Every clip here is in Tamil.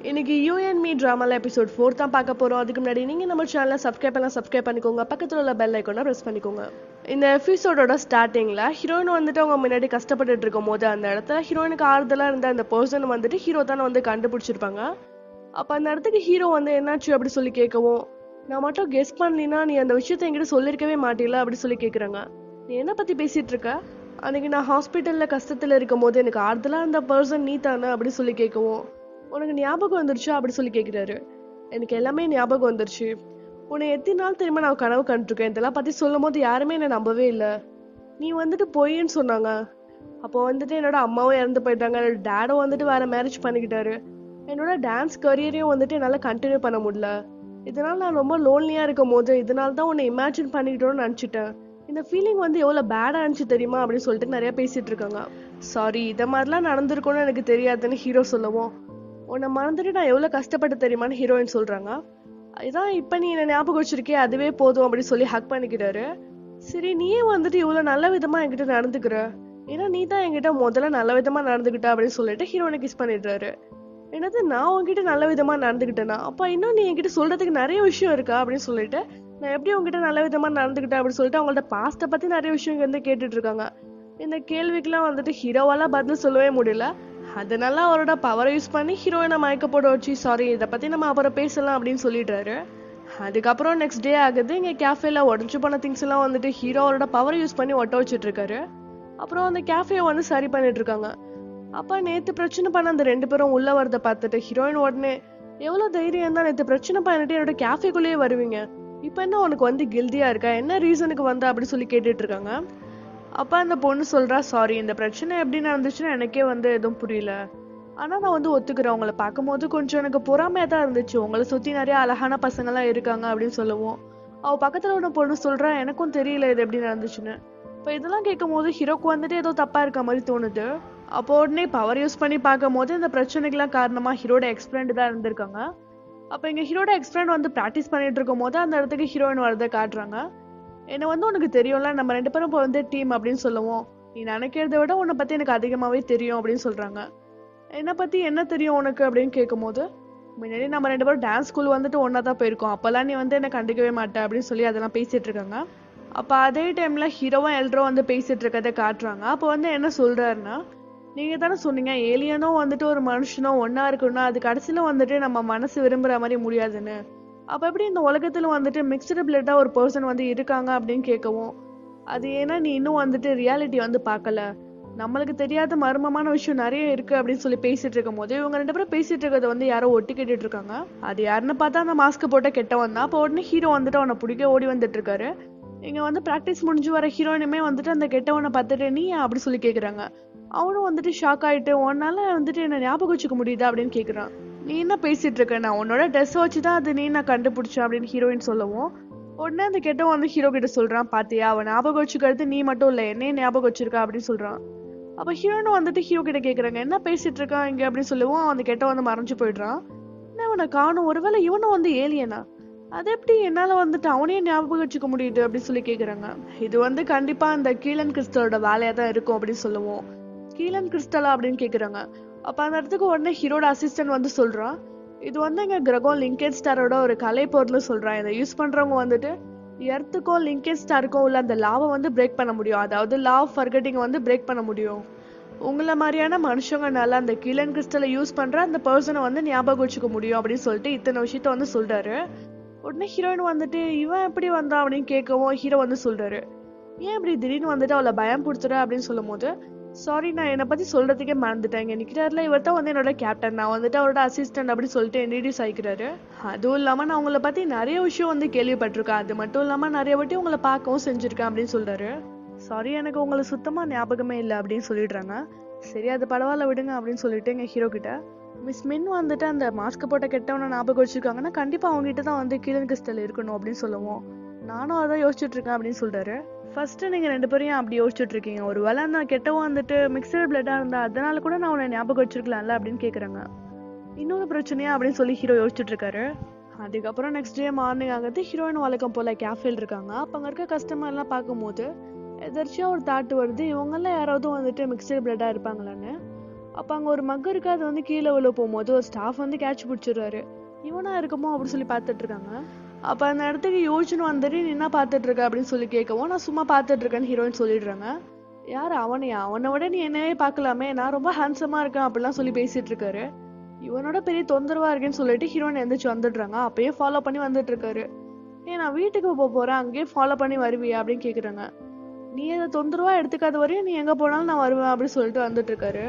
இன்னைக்கு யூ அண்ட் மீ ட்ராமால எபிசோட் 4 தான் பார்க்க போறோம். அதுக்கு முன்னாடி நீங்க நம்ம சேனலை சப்ஸ்கிரைப் பண்ணிக்கோங்க. பக்கத்துல உள்ள பெல் ஐக்கானை பிரஸ் பண்ணிக்கோங்க. இந்த எபிசோடோட ஸ்டார்டிங்ல ஹீரோயின் வந்துட்டு அவங்க முன்னாடி கஷ்டப்பட்டுட்டு இருக்கும் போது அந்த இடத்துல ஹீரோயினுக்கு ஆறுதலா இருந்த அந்த பர்சன் வந்துட்டு ஹீரோ தானே வந்து கண்டுபிடிச்சிருப்பாங்க. அப்ப அந்த இடத்துக்கு ஹீரோ வந்து என்னாச்சு அப்படி சொல்லி கேட்கவும், நான் மட்டும் கெஸ் பண்ணலினா நீ அந்த விஷயத்த என்கிட்ட சொல்லிருக்கவே மாட்டீல அப்படி சொல்லி கேக்குறாங்க. நீ என்ன பத்தி பேசிட்டு இருக்க? அன்னைக்கு நான் ஹாஸ்பிட்டல்ல கஷ்டத்துல இருக்கும் போது எனக்கு ஆறுதலா அந்த பர்சன் நீ தானே அப்படி சொல்லி கேட்கவும், உனக்கு ஞாபகம் வந்துருச்சா அப்படி சொல்லி கேட்கிறாரு. எனக்கு எல்லாமே ஞாபகம் வந்துருச்சு. உன்னை எத்தனை நாள் தெரியுமா நான் கனவு கண்டிருக்கேன். இதெல்லாம் பத்தி சொல்லும் போது யாருமே என்ன நம்பவே இல்லை. நீ வந்துட்டு பொய்ன்னு சொன்னாங்க. அப்போ வந்துட்டு என்னோட அம்மாவும் இறந்து போயிட்டாங்க. என்னோட டேடும் வந்துட்டு வேற மேரேஜ் பண்ணிக்கிட்டாரு. என்னோட டான்ஸ் கரியரையும் வந்துட்டு என்னால் கண்டினியூ பண்ண முடியல. இதனால நான் ரொம்ப லோன்லியா இருக்கும் போது இதனால தான் உன்னை இமேஜின் பண்ணிக்கிட்டோன்னு நினச்சிட்டேன். இந்த ஃபீலிங் வந்து எவ்வளோ பேடாக இருந்துச்சு தெரியுமா அப்படின்னு சொல்லிட்டு நிறைய பேசிட்டு இருக்காங்க. சாரி, இதை மாதிரிலாம் நடந்திருக்கும்னு எனக்கு தெரியாதுன்னு ஹீரோ சொல்லவும், உன்னை மறந்துட்டு நான் எவ்வளோ கஷ்டப்பட்டு தெரியுமான்னு ஹீரோயின் சொல்றாங்க. இதான் இப்போ நீ என்ன ஞாபகம் வச்சிருக்கே அதுவே போதும் அப்படின்னு சொல்லி ஹக் பண்ணிக்கிட்டாரு. சரி, நீயே வந்துட்டு இவ்வளோ நல்ல விதமா என்கிட்ட நடந்துக்கிற, ஏன்னா நீ தான் என்கிட்ட முதல்ல நல்ல விதமா நடந்துக்கிட்ட அப்படின்னு சொல்லிட்டு ஹீரோனை கிஸ் பண்ணிடுறாரு. என்னது, நான் உங்ககிட்ட நல்ல விதமா நடந்துக்கிட்டேனா? அப்ப இன்னும் நீ என்கிட்ட சொல்றதுக்கு நிறைய விஷயம் இருக்கா அப்படின்னு சொல்லிட்டு, நான் எப்படி உங்ககிட்ட நல்ல விதமா நடந்துக்கிட்டேன் அப்படின்னு சொல்லிட்டு அவங்கள்ட்ட பாஸ்ட பத்தி நிறைய விஷயம் வந்து கேட்டுட்டு இருக்காங்க. இந்த கேள்விக்கெல்லாம் வந்துட்டு ஹீரோவால பதில் சொல்லவே முடியல. அதனால அவரோட பவரை யூஸ் பண்ணி ஹீரோயினை மயக்க போட வச்சு, சாரி இதை பத்தி நம்ம அப்புறம் பேசலாம் அப்படின்னு சொல்லிடுறாரு. அதுக்கப்புறம் நெக்ஸ்ட் டே ஆகுது. இங்க கேஃபேல உடஞ்சு போன திங்ஸ் எல்லாம் வந்துட்டு ஹீரோ அவரோட பவரை யூஸ் பண்ணி ஒட்ட வச்சுட்டு இருக்காரு. அப்புறம் அந்த கேஃபே வந்து சரி பண்ணிட்டு இருக்காங்க. அப்ப நேத்து பிரச்சனை பண்ண அந்த 2 பேரும் உள்ள வரத பார்த்துட்டு ஹீரோயின் உடனே, எவ்வளவு தைரியம் தான் நேத்து பிரச்சனை பண்ணிட்டு என்னோட கேஃபேக்குள்ளேயே வருவீங்க, இப்ப என்ன உனக்கு வந்து கில்டியா இருக்கா, என்ன ரீசனுக்கு வந்த அப்படி சொல்லி கேட்டுட்டு இருக்காங்க. அப்ப அந்த பொண்ணு சொல்றா, சாரி இந்த பிரச்சனை எப்படி நடந்துச்சுன்னு எனக்கே வந்து எதுவும் புரியல. ஆனா நான் வந்து ஒத்துக்கிறேன், உங்களை பார்க்கும்போது கொஞ்சம் எனக்கு பொறாமையா தான் இருந்துச்சு, உங்களை சுத்தி நிறைய அழகான பசங்க எல்லாம் இருக்காங்க அப்படின்னு சொல்லுவோம். அவ பக்கத்துல உள்ள பொண்ணு சொல்றா, எனக்கும் தெரியல இது எப்படி நடந்துச்சுன்னு. இப்ப இதெல்லாம் கேட்கும் போது ஹீரோக்கு வந்துட்டு ஏதோ தப்பா இருக்க மாதிரி தோணுது. அப்போ உடனே பவர் யூஸ் பண்ணி பார்க்கும் போது இந்த பிரச்சனைக்கெல்லாம் காரணமா ஹீரோட எக்ஸ்பிரண்ட் தான் இருந்திருக்காங்க. அப்ப இங்க ஹீரோட எக்ஸ்பிரண்ட் வந்து பிராக்டிஸ் பண்ணிட்டு இருக்கும் போது அந்த இடத்துக்கு ஹீரோயின் வரதை காட்டுறாங்க. என்னை வந்து உனக்கு தெரியும்ல, நம்ம 2 பேரும் இப்போ வந்து டீம் அப்படின்னு சொல்லுவோம். நீ நினைக்கிறத விட உன்னை பத்தி எனக்கு அதிகமாவே தெரியும் அப்படின்னு சொல்றாங்க. என்னை பத்தி என்ன தெரியும் உனக்கு அப்படின்னு கேட்கும் போது, முன்னாடி நம்ம 2 பேரும் டான்ஸ் ஸ்கூல் வந்துட்டு ஒன்னா தான் போயிருக்கோம், அப்பெல்லாம் நீ வந்து என்ன கண்டுக்கவே மாட்டேன் அப்படின்னு சொல்லி அதெல்லாம் பேசிட்டு இருக்காங்க. அப்ப அதே டைம்ல ஹீரோவும் எல்ட்ரோ வந்து பேசிட்டு இருக்கதை காட்டுறாங்க. அப்போ வந்து என்ன சொல்றாருன்னா, நீங்க தானே சொன்னீங்க ஏலியனும் வந்துட்டு ஒரு மனுஷனும் ஒன்னா இருக்கணும்னா அது கடைசியில வந்துட்டு நம்ம மனசு விரும்புற மாதிரி முடியாதுன்னு. அப்ப எப்படி இந்த உலகத்துல வந்துட்டு மிக்சடு பிளட்டா ஒரு பர்சன் வந்து இருக்காங்க அப்படின்னு கேட்கவும், அது ஏன்னா நீ இன்னும் வந்துட்டு ரியாலிட்டி வந்து பார்க்கல, நம்மளுக்கு தெரியாத மர்மமான விஷயம் நிறைய இருக்கு அப்படின்னு சொல்லி பேசிட்டு இருக்கும் போது இவங்க 2 பேரும் பேசிட்டு இருக்கிறத வந்து யாரோ ஒட்டி கேட்டுட்டு இருக்காங்க. அது யாருன்னு பார்த்தா அந்த மாஸ்க் போட்ட கெட்டவன் தான். அப்போ உடனே ஹீரோ வந்துட்டு அவனை பிடிக்க ஓடி வந்துட்டு இருக்காரு. இங்க வந்து பிராக்டிஸ் முடிஞ்சு வர ஹீரோயினுமே வந்துட்டு அந்த கெட்டவனை பார்த்துட்டு நீ அப்படி சொல்லி கேக்குறாங்க. அவனும் வந்துட்டு ஷாக் ஆயிட்டு, உன்னால வந்துட்டு என்ன ஞாபகம் வச்சுக்க முடியுதா அப்படின்னு கேக்குறான். நீ என்ன பேசிட்டு இருக்க, நான் உன்னோட ட்ரெஸ் வச்சுதான் அது நீ நான் கண்டுபிடிச்சேன் அப்படின்னு ஹீரோயின் சொல்லவும், உடனே அந்த கெட்டவன் வந்து ஹீரோ கிட்ட சொல்றான், பாத்தியா அவன் ஞாபகம் வச்சுக்கிறது நீ மட்டும் இல்ல என்னையும் ஞாபகம் வச்சிருக்கா அப்படின்னு சொல்றான். அப்ப ஹீரோயினும் வந்துட்டு ஹீரோ கிட்ட கேக்குறாங்க, என்ன பேசிட்டு இருக்கான் இங்க அப்படின்னு சொல்லவும் அந்த கெட்டவன் வந்து மறைஞ்சு போயிடுறான். என்ன அவனை காணும், ஒருவேளை இவனும் வந்து ஏலியனா, அது எப்படி என்னால வந்துட்டு அவனையும் ஞாபகம் வச்சுக்க முடியுது அப்படின்னு சொல்லி கேக்குறாங்க. இது வந்து கண்டிப்பா அந்த கீழன் கிறிஸ்டலோட வேலையா தான் இருக்கும் அப்படின்னு சொல்லுவோம். கீழன் கிறிஸ்டலா அப்படின்னு கேக்குறாங்க. அப்ப அந்த இடத்துக்கு உடனே ஹீரோட அசிஸ்டன்ட் வந்து சொல்றான், இது வந்து எங்க கிரகம் லிங்கேட் ஸ்டாரோட ஒரு கலை பொருள்னு சொல்றான். இதை யூஸ் பண்றவங்க வந்துட்டு எர்த்துக்கும் லிங்கேட் ஸ்டாருக்கும் உள்ள அந்த லாவை வந்து பிரேக் பண்ண முடியும், அதாவது லா ஆஃப் ஃபர்கெட்டிங் வந்து பிரேக் பண்ண முடியும். உங்களை மாதிரியான மனுஷங்கனால அந்த கீழன் கிறிஸ்டலை யூஸ் பண்ற அந்த பர்சனை வந்து ஞாபகம் வச்சுக்க முடியும் அப்படின்னு சொல்லிட்டு இத்தனை விஷயத்த வந்து சொல்றாரு. உடனே ஹீரோயின் வந்துட்டு இவன் எப்படி வந்தான் அப்படின்னு கேட்கவும் ஹீரோ வந்து சொல்றாரு, ஏன் இப்படி திடீர்னு வந்துட்டு அவளை பயம் பிடிச்சிட அப்படின்னு சொல்லும் போது, சாரி நான் என்னை பத்தி சொல்றதுக்கே மறந்துட்டேன், இங்க நிக்கிறாருல இவர் தான் வந்து என்னோட கேப்டன், நான் வந்துட்டு அவரோட அசிஸ்டன்ட் அப்படி சொல்லிட்டு இன்ட்ரடியூஸ் ஆயிக்கிறாரு. அதுவும் இல்லாம நான் உங்களை பத்தி நிறைய விஷயம் வந்து கேள்விப்பட்டிருக்கேன், அது மட்டும் இல்லாம நிறைய வாட்டி உங்களை பார்க்கவும் செஞ்சிருக்கேன் அப்படின்னு சொல்றாரு. சாரி எனக்கு உங்களை சுத்தமா ஞாபகமே இல்லை அப்படின்னு சொல்லிடுறாங்க. சரி அது பரவாயில்ல விடுங்க அப்படின்னு சொல்லிட்டு எங்க ஹீரோ கிட்ட, மிஸ் மின் வந்துட்டு அந்த மாஸ்க் போட்ட கெட்டவனை ஞாபகம் வச்சிருக்காங்கன்னா கண்டிப்பா அவங்க கிட்ட தான் வந்து கீழன் கிறிஸ்டல் இருக்கணும் அப்படின்னு சொல்லுவோம். நானும் அதான் யோசிச்சுட்டு இருக்கேன் அப்படின்னு சொல்றாரு. ஃபர்ஸ்ட் நீங்க 2 பேரும் அப்படி யோசிச்சுட்டு இருக்கீங்க, ஒருவேளை நான் கெட்டவன் வந்துட்டு மிக்சர் பிளட்டா இருந்தா அதனால கூட நான் உன்னை ஞாபகம் வச்சிருக்கலாம்ல அப்படின்னு கேக்குறாங்க. இன்னொரு பிரச்சனையா அப்படின்னு சொல்லி ஹீரோ யோசிச்சுட்டு இருக்காரு. அதுக்கப்புறம் நெக்ஸ்ட் டே மார்னிங் ஆகுது. ஹீரோயின் வழக்கம் போல கேஃபேல இருக்காங்க. அப்ப அங்க இருக்க கஸ்டமர் எல்லாம் பார்க்கும்போது எதர்ச்சியா ஒரு தாட் வருது, இவங்கெல்லாம் யாராவது வந்துட்டு மிக்சர் பிளட்டா இருப்பாங்களான்னு. அப்ப அங்க ஒரு மக் இருக்கு, அது வந்து கீழே விழ போகும்போது ஒரு ஸ்டாஃப் வந்து கேட்ச் பிடிச்சிடுறாரு. இவனா இருக்குமோ அப்படின்னு சொல்லி பார்த்துட்டு இருக்காங்க. அப்ப அந்த இடத்துக்கு யோஜன் வந்துட்டு நீ என்ன பார்த்துட்டு இருக்க அப்படின்னு சொல்லி கேட்கவும் நான் சும்மா பார்த்துட்டு இருக்கேன்னு ஹீரோயின் சொல்லிடுறாங்க. யார் அவனையா? அவனை விட நீ என்னவே பார்க்கலாமே, நான் ரொம்ப ஹேண்ட்ஸமா இருக்கேன் அப்படிலாம் சொல்லி பேசிட்டு இருக்காரு. இவனோட பெரிய தொந்தரவா இருக்குன்னு சொல்லிட்டு ஹீரோயின் எந்திரிச்சு வந்துடுறாங்க. அப்பயே ஃபாலோ பண்ணி வந்துட்டு இருக்காரு. நான் வீட்டுக்கு போறேன், அங்கேயே ஃபாலோ பண்ணி வருவியா அப்படின்னு கேக்குறாங்க. நீ அதை தொந்தரவா எடுத்துக்காத வரையும் நீ எங்க போனாலும் நான் வருவேன் அப்படின்னு சொல்லிட்டு வந்துட்டு இருக்காரு.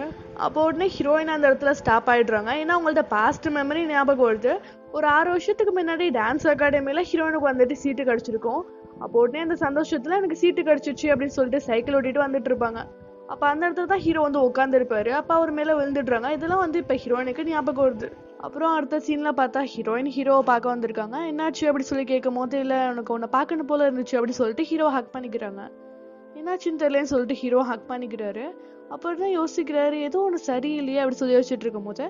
அப்போ உடனே ஹீரோயின் அந்த இடத்துல ஸ்டாப் ஆயிடுறாங்க. ஏன்னா அவங்கள்ட்ட பாஸ்ட் மெமரி ஞாபகம் வருது. ஒரு 6 வருஷத்துக்கு முன்னாடி டான்ஸ் அகாடமில ஹீரோயினுக்கு வந்துட்டு சீட்டு கிடைச்சிருக்கும். அப்போ உடனே அந்த சந்தோஷத்துல எனக்கு சீட்டு கிடைச்சிச்சு அப்படின்னு சொல்லிட்டு சைக்கிள் ஓட்டிட்டு வந்துட்டு இருப்பாங்க. அப்ப அந்த இடத்துல தான் ஹீரோ வந்து உட்கார்ந்து இருப்பாரு. அப்ப அவர் மேல விழுந்துடுறாங்க. இதெல்லாம் வந்து இப்ப ஹீரோயினுக்கு ஞாபகம் வருது. அப்புறம் அடுத்த சீன்ல பார்த்தா ஹீரோயின் ஹீரோவை பார்க்க வந்திருக்காங்க. என்னாச்சு அப்படி சொல்லி கேட்கும் போது இல்ல உனக்கு உன்னை பார்க்கணும் போல இருந்துச்சு அப்படின்னு சொல்லிட்டு ஹீரோ ஹக் பண்ணிக்கிறாங்க. என்னாச்சுன்னு தெரியலன்னு சொல்லிட்டு ஹீரோ ஹக் பண்ணிக்கிறாரு. அப்புறம் யோசிக்கிறாரு ஏதோ ஒன்று சரியில்லையே அப்படி சொல்லி யோசிச்சுட்டு இருக்கும் போது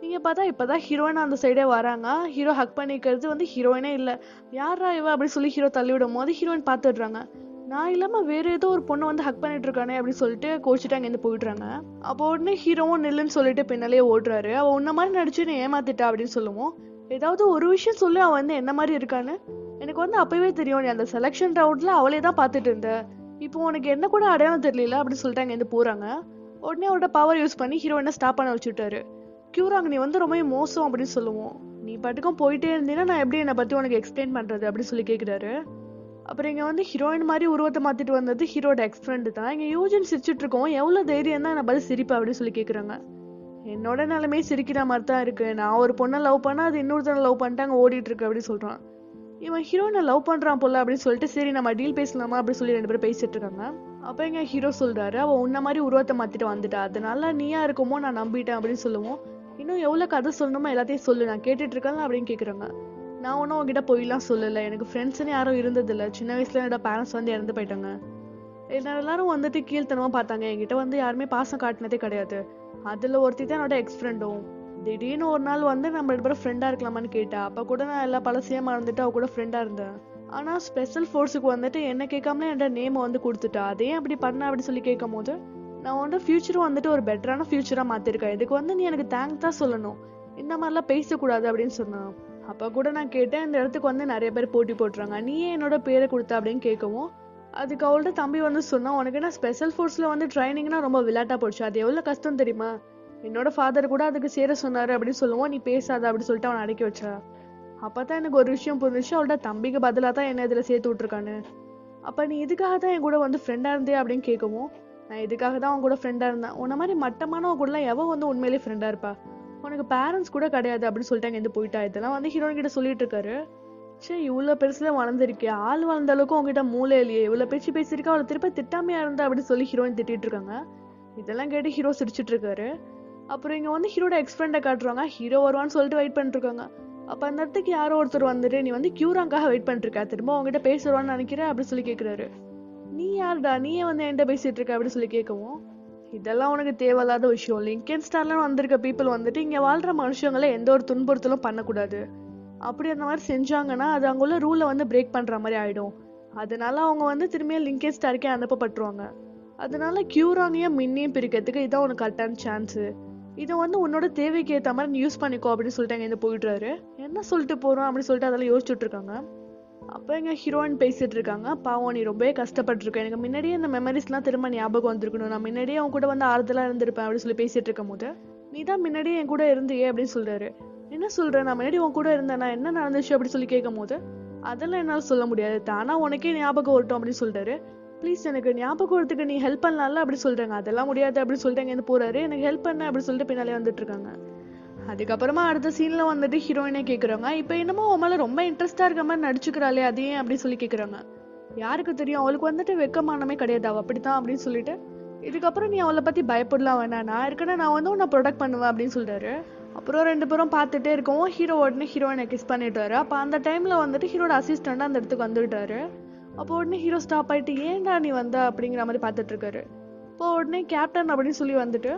நீங்க பார்த்தா இப்பதான் ஹீரோயின் அந்த சைடே வராங்க. ஹீரோ ஹக் பண்ணிக்கிறது வந்து ஹீரோயினே இல்ல. யாரா இவ அப்படின்னு சொல்லி ஹீரோ தள்ளி விடும் போது ஹீரோயின் பார்த்துடுறாங்க. நான் இல்லாம வேற ஏதோ ஒரு பொண்ணு வந்து ஹக் பண்ணிட்டு இருக்கானே அப்படின்னு சொல்லிட்டு கோச்சிட்டு அங்க இருந்து போயிடுறாங்க. அப்போ உடனே ஹீரோவும் நில்லுன்னு சொல்லிட்டு பின்னாலே ஓடுறாரு. அவ உன்ன மாதிரி நடிச்சு நீ ஏமாத்திட்டா அப்படின்னு சொல்லுவோம். ஏதாவது ஒரு விஷயம் சொல்லி அவன் வந்து என்ன மாதிரி இருக்கான்னு எனக்கு வந்து அப்பவே தெரியும். நீ அந்த செலக்ஷன் ரவுண்ட்ல அவளே தான் பார்த்துட்டு இருந்த. இப்போ உனக்கு என்ன கூட அடையாளம் தெரியல அப்படின்னு சொல்லிட்டு அங்க இருந்து போறாங்க. உடனே அவரோட பவர் யூஸ் பண்ணி ஹீரோயினை ஸ்டாப் பண்ண வச்சுட்டாரு. கியூராங் நீ வந்து ரொம்ப மோசம் அப்படின்னு சொல்லுவோம். நீ பாட்டுக்கும் போயிட்டே இருந்தீங்கன்னா நான் எப்படி என்னை பத்தி உனக்கு எக்ஸ்பிளைன் பண்றது அப்படின்னு சொல்லி கேக்குறாரு. அப்புறம் இங்க வந்து ஹீரோயின் மாதிரி உருவத்தை மாத்திட்டு வந்தது ஹீரோட எக்ஸ் ஃப்ரெண்டு தான். இங்க யூஜன் சிரிச்சுட்டு இருக்கோம். எவ்வளவு தைரியம் தான் நான் பதில் சிரிப்பா அப்படின்னு சொல்லி கேக்குறாங்க. என்னோட நிலைமை சிரிக்கிற மாதிரி தான் இருக்கு. நான் ஒரு பொண்ணை லவ் பண்ணா அது இன்னொருத்தனை லவ் பண்ணிட்டு அங்க ஓடிட்டு இருக்கு அப்படின்னு சொல்றான். இவன் ஹீரோயினை லவ் பண்றான் போல அப்படின்னு சொல்லிட்டு சரி நம்ம டீல் பேசலாமா அப்படின்னு சொல்லி 2 பேரும் பேசிட்டு இருக்காங்க. அப்ப எங்க ஹீரோ சொல்றாரு அவ உன்ன மாதிரி உருவத்தை மாத்திட்டு வந்துட்டா, அதனால நீயா இருக்குமோ நான் நம்பிட்டேன் அப்படின்னு சொல்லுவோம். இன்னும் எவ்வளவு கதை சொல்லணுமோ எல்லாத்தையும் சொல்லு, நான் கேட்டுட்டு இருக்கேன் அப்படின்னு கேக்குறாங்க. நான் ஒன்னும் உங்ககிட்ட போயெல்லாம் சொல்லல. எனக்கு ஃப்ரெண்ட்ஸ்ன்னு யாரும் இருந்தது இல்ல. சின்ன வயசுல என்னோட பேரண்ட்ஸ் வந்து இறந்து போயிட்டாங்க. எல்லாரும் வந்துட்டு கீழ்த்தனமா பார்த்தாங்க. என்கிட்ட வந்து யாருமே பாசம் காட்டினதே கிடையாது. அதுல ஒருத்தி தான் என்னோட எக்ஸ் ஃப்ரெண்டும். திடீர்னு ஒரு நாள் வந்து நம்ம 2 பேரும் ஃப்ரெண்டா இருக்கலாமான்னு கேட்டா. அப்ப கூட நான் எல்லா பழசையும் மறந்துட்டு அவ கூட ஃப்ரெண்டா இருந்தேன். ஆனா ஸ்பெஷல் ஃபோர்ஸுக்கு வந்துட்டு என்ன கேட்காமலே என்னோட நேம் வந்து கொடுத்துட்டா. அதே அப்படி பண்ண அப்படி சொல்லி கேட்கும் போது நான் வந்து ஃபியூச்சரும் வந்துட்டு ஒரு பெட்டரான ஃபியூச்சரா மாத்திருக்கேன். இதுக்கு வந்து நீ எனக்கு தேங்க்ஸ் தான் சொல்லணும், இந்த மாதிரிலாம் பேசக்கூடாது அப்படின்னு சொன்னான். அப்ப கூட நான் கேட்டேன் இந்த இடத்துக்கு வந்து நிறைய பேர் போட்டி போட்டுறாங்க, நீயே என்னோட பேரை கொடுத்த அப்படின்னு கேட்கவும் அதுக்கு அவள்கிட்ட தம்பி வந்து சொன்னா உனக்கு என்ன ஸ்பெஷல் ஃபோர்ஸ்ல வந்து ட்ரைனிங்னா ரொம்ப விளையாட்டா போச்சு, அது எவ்வளவு கஷ்டம் தெரியுமா, என்னோட ஃபாதர் கூட அதுக்கு சேர சொன்னாரு அப்படின்னு சொல்லுவோம். நீ பேசாத அப்படின்னு சொல்லிட்டு அவனை அடக்கி வச்சா. அப்பதான் எனக்கு ஒரு விஷயம் புரிஞ்சிச்சு, அவள்கிட்ட தம்பிக்கு பதிலா தான் என்ன இதுல சேர்த்து விட்டுருக்கான்னு. அப்ப நீ இதுக்காக தான் என் கூட வந்து ஃப்ரெண்டா இருந்தே அப்படின்னு கேட்கவும் நான் இதுக்காக தான் அவன் கூட ஃப்ரெண்டா இருந்தேன். உன்ன மாதிரி மட்டமானவங்க கூட எவன் வந்து உண்மையிலேயே ஃப்ரெண்டா இருப்பா, உனக்கு பேரண்ட்ஸ் கூட கிடையாது அப்படின்னு சொல்லிட்டு அங்க இருந்து போயிட்டா. இதெல்லாம் வந்து ஹீரோயின் கிட்ட சொல்லிட்டு இருக்காரு. சரி இவ்வளவு பெருசுல வளர்ந்துருக்கே, ஆள் வளர்ந்த அளவுக்கு உங்ககிட்ட மூளை இல்லையே, இவ்வளவு பேச்சு பேசிருக்கா, அவளை திருப்பி திட்டாமையா இருந்தா அப்படின்னு சொல்லி ஹீரோயின் திட்டிட்டு இருக்காங்க. இதெல்லாம் கேட்டு ஹீரோ சிரிச்சிட்டு இருக்காரு. அப்புறம் இங்க வந்து ஹீரோட எக்ஸ் ஃப்ரெண்டை காட்டுறாங்க. ஹீரோ வருவான்னு சொல்லிட்டு வெயிட் பண்ணிட்டு இருக்காங்க. அப்ப அந்த இடத்துக்கு யாரோ ஒருத்தர் வந்துட்டு நீ வந்து கியூராங்காக வெயிட் பண்ணிட்டு இருக்க, திரும்ப அவங்ககிட்ட பேசுவான்னு நினைக்கிறேன் அப்படின்னு சொல்லி கேக்குறாரு. நீ யாருடா, நீயே வந்து என்கிட்ட பேசிட்டு இருக்க அப்படின்னு சொல்லி கேட்கவும் இதெல்லாம் உனக்கு தேவையில்லாத விஷயம். லிங்கன் ஸ்டார்ல வந்திருக்க பீப்புள் வந்துட்டு இங்க வாழ்ற மனுஷங்களை எந்த ஒரு துன்புறுத்தலும் பண்ணக்கூடாது. அப்படி அந்த மாதிரி செஞ்சாங்கன்னா அது அங்குள்ள ரூலை வந்து பிரேக் பண்ற மாதிரி ஆயிடும். அதனால அவங்க வந்து திரும்பியும் லிங்கன் ஸ்டாருக்கே அனுப்பப்பட்டுருவாங்க. அதனால கியூராங்கையும் மின்னையும் பிரிக்கிறதுக்கு இதான் உனக்கு கரெக்டான சான்ஸ். இதை வந்து உன்னோட தேவைக்கு ஏற்ற மாதிரி நீ யூஸ் பண்ணிக்கோ அப்படின்னு சொல்லிட்டு அங்க இருந்து போயிடுறாரு. என்ன சொல்லிட்டு போறோம் அப்படின்னு சொல்லிட்டு அதெல்லாம் யோசிச்சுட்டு இருக்காங்க. அப்ப எங்க ஹீரோயின் பேசிட்டு இருக்காங்க. பாவம் நீ ரொம்பவே கஷ்டப்பட்டிருக்க, எனக்கு முன்னாடியே இந்த மெமரிஸ் எல்லாம் திரும்ப ஞாபகம் வந்திருக்கணும், நான் முன்னாடியே அவன் கூட வந்து ஆறுதலா இருந்திருப்பேன் அப்படின்னு சொல்லி பேசிட்டு இருக்கும் போது நீ தான் முன்னாடியே என் கூட இருந்தியே அப்படின்னு சொல்றாரு. என்ன சொல்ற, நான் முன்னாடி உன் கூட இருந்தேனா, என்ன நடந்துச்சு அப்படின்னு சொல்லி கேட்கும் போது அதெல்லாம் என்னால சொல்ல முடியாது, தானா உனக்கே ஞாபகம் வரட்டும் அப்படின்னு சொல்றாரு. ப்ளீஸ் எனக்கு ஞாபகம் வரதுக்கு நீ ஹெல்ப் பண்ணலாம்ல அப்படின்னு சொல்றாங்க. அதெல்லாம் முடியாது அப்படின்னு சொல்லிட்டு அங்க இருந்து போறாரு. எனக்கு ஹெல்ப் பண்ண அப்படின்னு சொல்லிட்டு பின்னாலே வந்துட்டு இருக்காங்க. அதுக்கப்புறமா அடுத்த சீன்ல வந்துட்டு ஹீரோயினே கேக்குறாங்க, இப்ப என்னமோ அவன் மேல ரொம்ப இன்ட்ரெஸ்டா இருக்க மாதிரி நடிச்சுக்கிறாளே அது ஏன் அப்படின்னு சொல்லி கேக்குறாங்க. யாருக்கு தெரியும், அவளுக்கு வந்துட்டு வெக்கமானமே கிடையாது, அவ அப்படித்தான் அப்படின்னு சொல்லிட்டு இதுக்கப்புறம் நீ அவளை பத்தி பயப்படலாம் வேணாம், நான் இருக்கேன்னா நான் வந்து உன்னை ப்ரொடெக்ட் பண்ணுவேன் அப்படின்னு சொல்றாரு. அப்புறம் 2 பேரும் பார்த்துட்டே இருக்கவும் ஹீரோ உடனே ஹீரோயினை கிஸ் பண்ணிட்டாரு. அப்ப அந்த டைம்ல வந்துட்டு ஹீரோட அசிஸ்டண்டா அந்த இடத்துக்கு வந்துட்டாரு. அப்போ உடனே ஹீரோ ஸ்டாப் ஆயிட்டு ஏன்டா நீ வந்த அப்படிங்கிற மாதிரி பார்த்துட்டு இருக்காரு. இப்போ உடனே கேப்டன் அப்படின்னு சொல்லி வந்துட்டு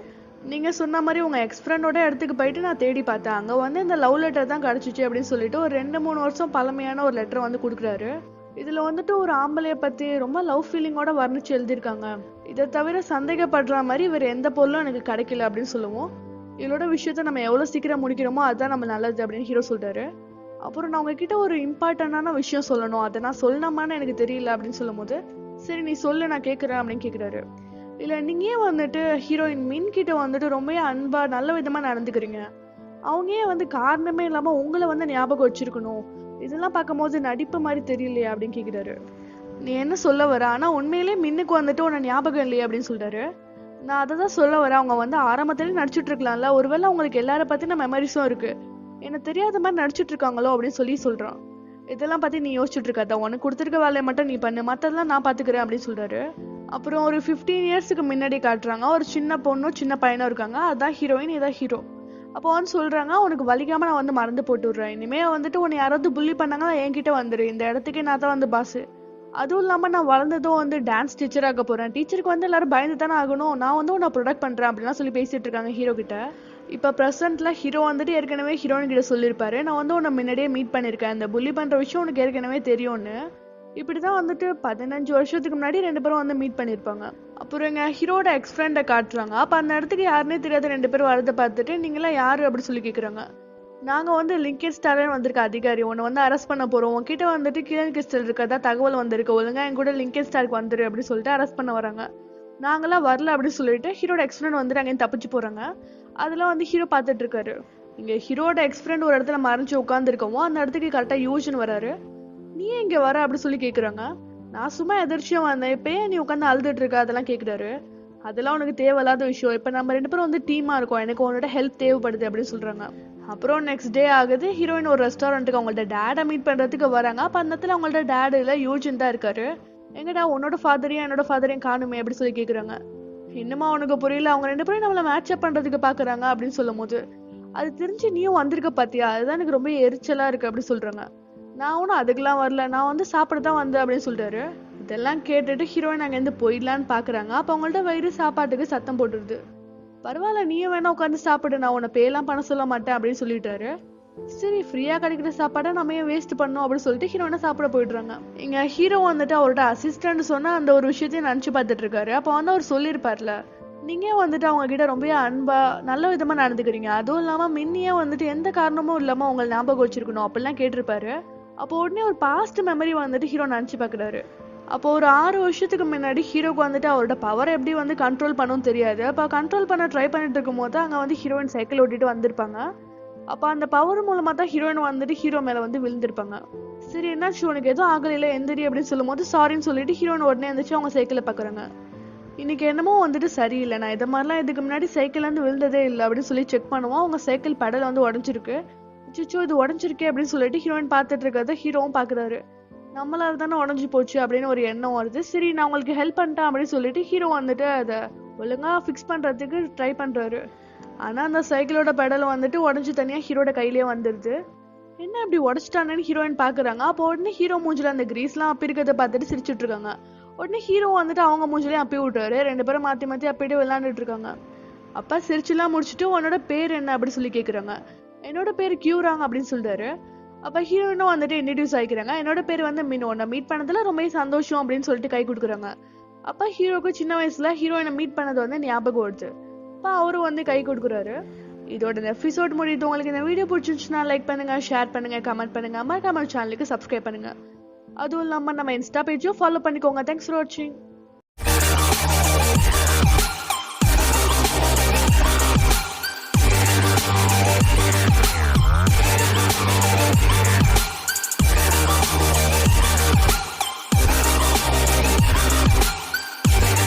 நீங்க சொன்ன மாதிரி உங்க எக்ஸ் ஃப்ரெண்டோட இடத்துக்கு போயிட்டு நான் தேடி பார்த்தேன், அங்க வந்து இந்த லவ் லெட்டர் தான் கிடைச்சிச்சு அப்படின்னு சொல்லிட்டு ஒரு 2-3 வருஷம் பழமையான ஒரு லெட்டர் வந்து கொடுக்குறாரு. இதுல வந்துட்டு ஒரு ஆம்பளைய பத்தி ரொம்ப லவ் ஃபீலிங்கோட வர்ணிச்சு எழுதியிருக்காங்க. இதை தவிர சந்தேகப்படுற மாதிரி வேற எந்த பொருளும் எனக்கு கிடைக்கல அப்படின்னு சொல்லுவோம். இதோட விஷயத்த நம்ம எவ்வளவு சீக்கிரம் முடிக்கிறோமோ அதுதான் நம்ம நல்லது அப்படின்னு ஹீரோ சொல்றாரு. அப்புறம் நான் உங்ககிட்ட ஒரு இம்பார்ட்டன்டான விஷயம் சொல்லணும், அதை நான் சொல்லணுமான்னு எனக்கு தெரியல அப்படின்னு சொல்லும் போது, சரி நீ சொல்லு நான் கேட்கறேன் அப்படின்னு கேக்குறாரு. இல்ல நீங்க ஏன் வந்துட்டு ஹீரோயின் மின் கிட்ட வந்துட்டு ரொம்ப அன்பா நல்ல விதமா நடந்துக்கிறீங்க? அவங்க ஏன் வந்து காரணமே இல்லாம உங்களை வந்து ஞாபகம் வச்சிருக்கணும்? இதெல்லாம் பார்க்கும்போது நடிப்பு மாதிரி தெரியலையா அப்படின்னு கேக்குறாரு. நீ என்ன சொல்ல வர? ஆனா உண்மையிலே மின்னுக்கு வந்துட்டு உன்னை ஞாபகம் இல்லையா அப்படின்னு சொல்றாரு. நான் அதை தான் சொல்ல வரேன், அவங்க வந்து ஆரம்பத்திலேயே நடிச்சுட்டு இருக்கலாம்ல, ஒருவேளை அவங்களுக்கு எல்லார பத்தின மெமரிஸும் இருக்கு, என்ன தெரியாத மாதிரி நடிச்சுட்டு இருக்காங்களோ அப்படின்னு சொல்றான். இதெல்லாம் பத்தி நீ யோசிச்சுட்டு இருக்காத, உனக்கு கொடுத்துருக்க வேலையை மட்டும் நீ பண்ணு, மத்ததெல்லாம் நான் பாத்துக்கிறேன் அப்படின்னு சொல்றாரு. அப்புறம் ஒரு 15 இயர்ஸ்க்கு முன்னாடி காட்டுறாங்க, ஒரு சின்ன பொண்ணும் சின்ன பையனும் இருக்காங்க. அதான் ஹீரோயின், இதான் ஹீரோ. அப்போ வந்து சொல்றாங்க, உனக்கு வலிக்காம நான் வந்து மறந்து போட்டு விடுறேன், இனிமே வந்துட்டு உன்னை யாராவது புள்ளி பண்ணாங்கன்னா என்கிட்ட வந்துரு, இந்த இடத்துக்கே நான் தான் வந்து பாஸ். அதுவும் இல்லாம நான் வளர்ந்ததும் வந்து டான்ஸ் டீச்சர் ஆக போறேன், டீச்சருக்கு வந்து எல்லாரும் பயந்து தானே ஆகணும், நான் வந்து உன்னை ப்ரொடெக்ட் பண்றேன் அப்படிலாம் சொல்லி பேசிட்டு இருக்காங்க ஹீரோ கிட்ட. இப்ப பிரசன்ட்ல ஹீரோ வந்துட்டு ஏற்கனவே ஹீரோயின் கிட்ட சொல்லியிருப்பாரு, நான் வந்து உன்னை முன்னாடியே மீட் பண்ணிருக்கேன், இந்த புள்ளி பண்ற விஷயம் உனக்கு ஏற்கனவே தெரியும்னு. இப்படிதான் வந்துட்டு 15 வருஷத்துக்கு முன்னாடி 2 பேரும் வந்து மீட் பண்ணிருப்பாங்க. அப்புறம் எங்க ஹீரோட எக்ஸ் ஃப்ரெண்ட காட்டுறாங்க. அப்ப அந்த இடத்துக்கு யாருன்னே தெரியாத 2 பேரும் வரத பார்த்துட்டு, நீங்களா யாரு அப்படி சொல்லி கேக்குறாங்க. நாங்க வந்து லிங்கேட் ஸ்டார்ல வந்திருக்க அதிகாரி, உன்னை வந்து அரெஸ்ட் பண்ண போறோம், உன்கிட்ட வந்துட்டு கிளன் கிறிஸ்டல் இருக்கதா தகவல் வந்திருக்கு, ஒழுங்கா என் கூட லிங்கேட் ஸ்டாருக்கு வந்துரு அப்படின்னு சொல்லிட்டு அரெஸ்ட் பண்ண வராங்க. நாங்களாம் வரல அப்படின்னு சொல்லிட்டு ஹீரோட எக்ஸ் ஃப்ரெண்ட் வந்துட்டு அங்கேயும் தப்பிச்சு போறாங்க. அதெல்லாம் வந்து ஹீரோ பார்த்துட்டு இருக்காரு. இங்க ஹீரோட எக்ஸ் ஃப்ரெண்ட் ஒரு இடத்துல மறைஞ்சு உட்கார்ந்து இருக்கவும் அந்த இடத்துக்கு கரெக்டா யூஜன் வராரு. நீ எங்க வர அப்படி சொல்லி கேக்குறாங்க. நான் சும்மா எதிர்ச்சியா வந்தேன், இப்ப ஏன் நீ உட்காந்து அழுதுட்டு இருக்க அதெல்லாம் கேக்குறாரு. அதெல்லாம் உனக்கு தேவையில்லாத விஷயம், இப்ப நம்ம 2 பேரும் வந்து டீமா இருக்கோம், எனக்கு உன்னோட ஹெல்ப் தேவைப்படுது அப்படின்னு சொல்றாங்க. அப்புறம் நெக்ஸ்ட் டே ஆகுது, ஹீரோயின் ஒரு ரெஸ்டாரண்ட்டுக்கு அவங்கள்ட்ட டேடை மீட் பண்றதுக்கு வராங்க. அப்ப அந்த இடத்துல அவங்கள்ட்ட டேடு இல்ல, யூஜின் தான் இருக்காரு. எங்கடா உன்னோட ஃபாதரையும் என்னோட ஃபாதரையும் காணுமே அப்படி சொல்லி கேக்குறாங்க. இன்னுமா உனக்கு புரியல, அவங்க 2 பேரும் நம்மள மேட்ச் அப் பண்றதுக்கு பாக்குறாங்க அப்படின்னு சொல்லும் போது, அது தெரிஞ்சு நீயும் வந்திருக்க பாத்தியா, அதுதான் எனக்கு ரொம்ப எரிச்சலா இருக்கு அப்படி சொல்றாங்க. நான் ஒன்னும் அதுக்கெல்லாம் வரல, நான் வந்து சாப்பிட தான் வந்தேன் அப்படின்னு சொல்றாரு. இதெல்லாம் கேட்டுட்டு ஹீரோயின் அங்க இருந்து போயிடலான்னு பாக்குறாங்க. அப்ப அவங்கள்ட்ட வயிறு சாப்பாட்டுக்கு சத்தம் போட்டுருது. பரவாயில்ல நீயும் வேணா உட்காந்து சாப்பிடு, நான் உன்னை பேலாம் பண்ண சொல்ல மாட்டேன் அப்படின்னு சொல்லிட்டாரு. சரி ஃப்ரீயா கிடைக்கிற சாப்பாடை நம்ம ஏன் வேஸ்ட் பண்ணோம் அப்படின்னு சொல்லிட்டு ஹீரோயினை சாப்பிட போயிடுறாங்க. இங்க ஹீரோ வந்துட்டு அவரோட அசிஸ்டன்ட் சொன்னா அந்த ஒரு விஷயத்தையும் நினைச்சு பார்த்துட்டு இருக்காரு. அப்ப வந்து அவர் சொல்லியிருப்பார்ல, நீங்க வந்துட்டு அவங்க கிட்ட ரொம்ப அன்பா நல்ல விதமா நடந்துக்கிறீங்க, அதுவும் இல்லாம மின்னியே வந்துட்டு எந்த காரணமும் இல்லாம உங்களை ஞாபகம் வச்சிருக்கணும் அப்படிலாம் கேட்டிருப்பாரு. அப்போ உடனே ஒரு பாஸ்ட் மெமரி வந்துட்டு ஹீரோ நினைச்சு பாக்குறாரு. அப்போ ஒரு 6 வருஷத்துக்கு முன்னாடி ஹீரோக்கு வந்துட்டு அவரோட பவர் எப்படி வந்து கண்ட்ரோல் பண்ணவும் தெரியாது. அப்ப கண்ட்ரோல் பண்ண ட்ரை பண்ணிட்டு இருக்கும் போது அங்க வந்து ஹீரோயின் சைக்கிள் ஓட்டிட்டு வந்திருப்பாங்க. அப்ப அந்த பவர் மூலமா தான் ஹீரோயின் வந்துட்டு ஹீரோ மேல வந்து விழுந்திருப்பாங்க. சரி என்னாச்சு உனக்கு எதுவும் ஆகலையில எந்திரி அப்படின்னு சொல்லும் போது சாரின்னு சொல்லிட்டு ஹீரோயின் உடனே எந்திரிச்சு அவங்க சைக்கிளை பாக்குறாங்க. இன்னைக்கு என்னமோ வந்துட்டு சரியில்லை, நான் இதை மாதிரிலாம் இதுக்கு முன்னாடி சைக்கிள் வந்து விழுந்ததே இல்லை அப்படின்னு சொல்லி செக் பண்ணுவோம். அவங்க சைக்கிள் பெடல் வந்து உடஞ்சிருக்கு. சிச்சோ இது உடஞ்சிருக்கே அப்படின்னு சொல்லிட்டு ஹீரோயின் பார்த்துட்டு இருக்கிறத ஹீரோவும் பாக்குறாரு. நம்மளால தானே உடஞ்சு போச்சு அப்படின்னு ஒரு எண்ணம் வருது. சரி நான் உங்களுக்கு ஹெல்ப் பண்ணிட்டேன் அப்படின்னு சொல்லிட்டு ஹீரோ வந்துட்டு அதை ஒழுங்கா ஃபிக்ஸ் பண்றதுக்கு ட்ரை பண்றாரு. ஆனா அந்த சைக்கிளோட பெடல் வந்துட்டு உடஞ்சு தனியா ஹீரோட கையிலேயே வந்துருது. என்ன இப்படி உடச்சிட்டானு ஹீரோயின் பாக்குறாங்க. அப்போ உடனே ஹீரோ மூஞ்சில அந்த கிரீஸ் எல்லாம் அப்பி இருக்கிறத பார்த்துட்டு சிரிச்சுட்டு இருக்காங்க. உடனே ஹீரோ வந்துட்டு அவங்க மூஞ்சிலையும் அப்பி விட்டுறாரு. 2 பேரும் மாத்தி மாத்தி அப்பிட்டு விளையாண்டுட்டு இருக்காங்க. அப்ப சிரிச்சுலாம் முடிச்சுட்டு உன்னோட பேர் என்ன அப்படி சொல்லி கேக்குறாங்க. என்னோட பேர் கியூராங் அப்படின்னு சொல்றாரு. அப்ப ஹீரோயினும் வந்துட்டு இன்ட்ரடியூஸ் ஆகிக்கிறாங்க. என்னோட பேர் வந்து மினோ, நான் மீட் பண்ணதுல ரொம்ப சந்தோஷம் அப்படின்னு சொல்லிட்டு கை கொடுக்குறாங்க. அப்ப ஹீரோக்கு சின்ன வயசுல ஹீரோயினை மீட் பண்ணது வந்து ஞாபகம் வருது. அப்ப அவரும் வந்து கை கொடுக்குறாரு. இதோட இந்த எபிசோட் முடியுது. உங்களுக்கு இந்த வீடியோ பிடிச்சிருந்துச்சுன்னா லைக் பண்ணுங்க, ஷேர் பண்ணுங்க, கமெண்ட் பண்ணுங்க, மறக்காம சேனலுக்கு சப்ஸ்கிரைப் பண்ணுங்க. அதுவும் இல்லாம நம்ம இன்ஸ்டா பேஜும் ஃபாலோ பண்ணிக்கோங்க. தேங்க்ஸ் ஃபார் வாட்சிங்.